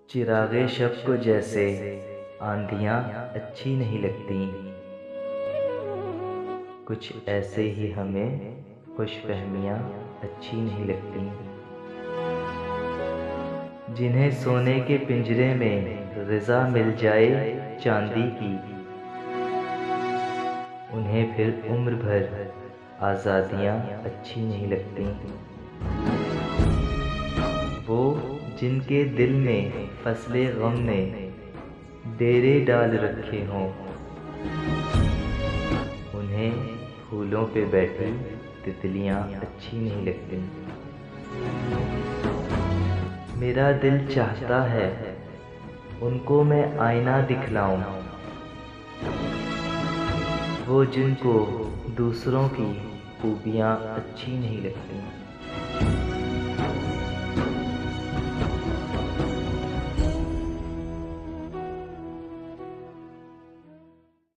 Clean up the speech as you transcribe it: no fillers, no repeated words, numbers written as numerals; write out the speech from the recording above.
चिरागे शब को जैसे आंधियाँ अच्छी नहीं लगती, कुछ ऐसे ही हमें खुशफहमियाँ अच्छी नहीं लगती। जिन्हें सोने के पिंजरे में ग़िज़ा मिल जाए चांदी की, उन्हें फिर उम्र भर आज़ादियाँ अच्छी नहीं लगती। वो जिनके दिल में फसले गम ने डेरे डाल रखे हों, उन्हें फूलों पे बैठी तितलियां अच्छी नहीं लगती। मेरा दिल चाहता है उनको मैं आईना दिखलाऊं, वो जिनको दूसरों की खूबियां अच्छी नहीं लगती।